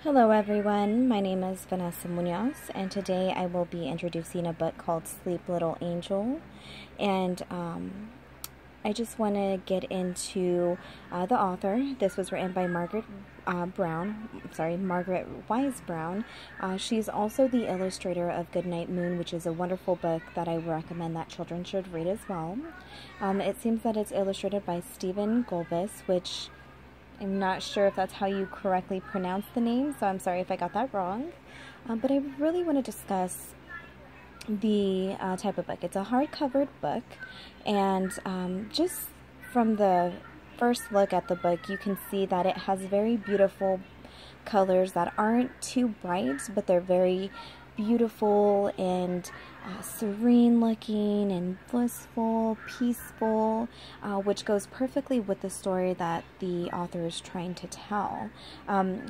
Hello everyone, my name is Vanessa Munoz, and today I will be introducing a book called Sleep Little Angel. And I just want to get into the author. This was written by Margaret Wise Brown. She's also the illustrator of Goodnight Moon, which is a wonderful book that I recommend that children should read as well. It seems that it's illustrated by Stephen Golbis, which I'm not sure if that's how you correctly pronounce the name, so I'm sorry if I got that wrong. But I really want to discuss the type of book. It's a hardcover book, and just from the first look at the book, you can see that it has very beautiful colors that aren't too bright, but they're very beautiful and serene looking and blissful, peaceful, which goes perfectly with the story that the author is trying to tell.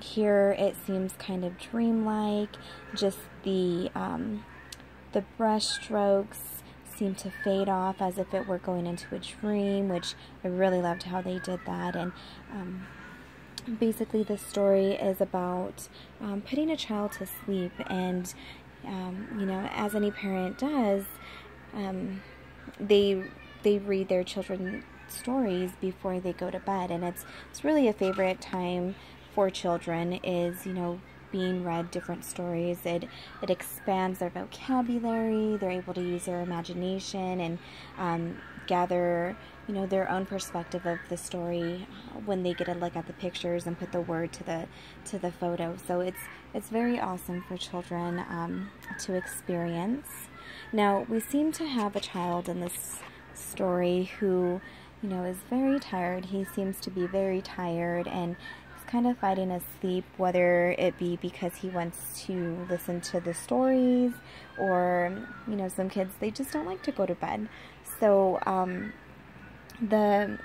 Here it seems kind of dreamlike. Just the brush strokes seem to fade off as if it were going into a dream, which I really loved how they did that. And basically the story is about putting a child to sleep, and you know, as any parent does, they read their children stories before they go to bed, and it's really a favorite time for children, is, you know, being read different stories. It expands their vocabulary. They're able to use their imagination and gather, you know, their own perspective of the story when they get a look at the pictures and put the word to the photo. So it's very awesome for children to experience. Now, we seem to have a child in this story who, you know, is very tired. He seems to be very tired, and kind of fighting his sleep, whether it be because he wants to listen to the stories, or, you know, some kids, they just don't like to go to bed. So the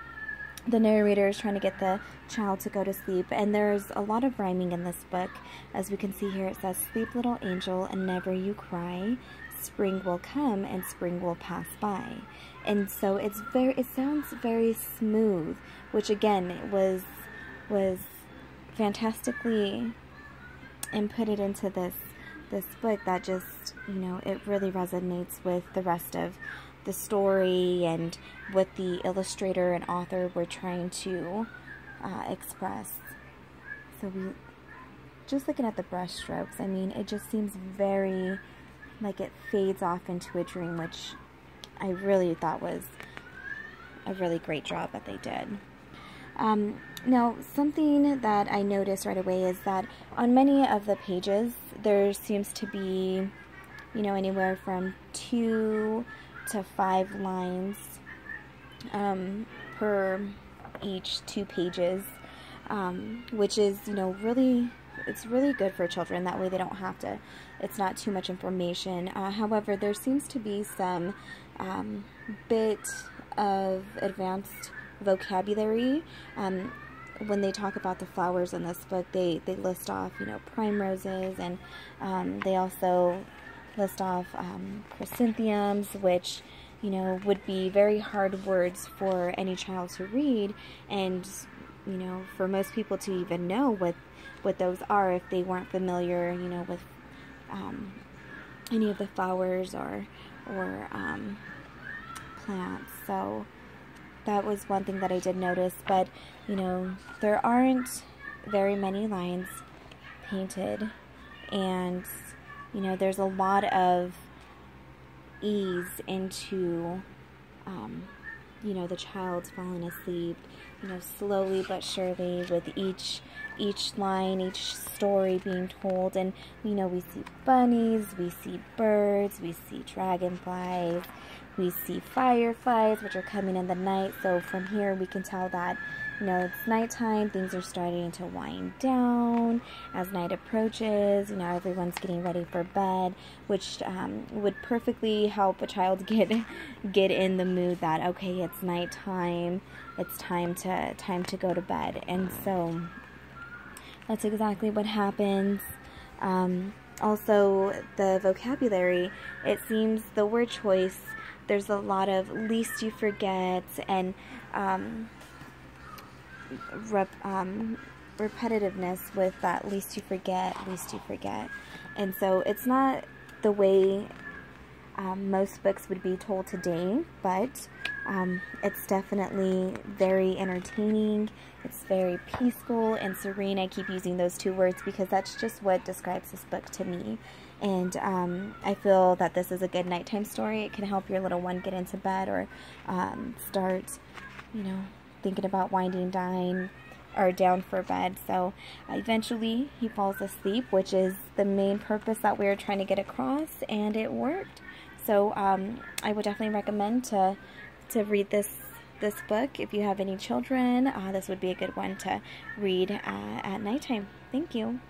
narrator is trying to get the child to go to sleep, and there's a lot of rhyming in this book. As we can see here, it says, "Sleep little angel, and never you cry. Spring will come and spring will pass by." And so it sounds very smooth, which again was fantastically inputted into this book, that just, you know, it really resonates with the rest of the story and what the illustrator and author were trying to express. So just looking at the brush strokes, I mean, it just seems very like it fades off into a dream, which I really thought was a really great job that they did. Now, something that I noticed right away is that on many of the pages, there seems to be, you know, anywhere from 2 to 5 lines per each 2 pages, which is, you know, it's really good for children. That way they don't have to, it's not too much information. However, there seems to be some bit of advanced vocabulary. When they talk about the flowers in this book, they list off, you know, primroses, and they also list off chrysanthemums, which, you know, would be very hard words for any child to read, and, you know, for most people to even know what those are if they weren't familiar, you know, with any of the flowers or plants. So that was one thing that I did notice, but, you know, there aren't very many lines painted, and, you know, there's a lot of ease into, you know, the child's falling asleep, you know, slowly but surely, with each line, each story being told. And, you know, we see bunnies, we see birds, we see dragonflies, we see fireflies, which are coming in the night. So from here we can tell that, you know, it's nighttime, things are starting to wind down. As night approaches, you know, everyone's getting ready for bed, which would perfectly help a child get in the mood that, okay, it's nighttime, it's time to go to bed. And so that's exactly what happens. Also, the vocabulary, it seems the word choice, there's a lot of least you forget, and repetitiveness with that least you forget. And so it's not the way most books would be told today, but it's definitely very entertaining. It's very peaceful and serene. I keep using those two words because that's just what describes this book to me. And I feel that this is a good nighttime story. It can help your little one get into bed, or start, thinking about winding down for bed. So eventually he falls asleep, which is the main purpose that we were trying to get across, and it worked. So I would definitely recommend to read this book if you have any children. This would be a good one to read at nighttime. Thank you.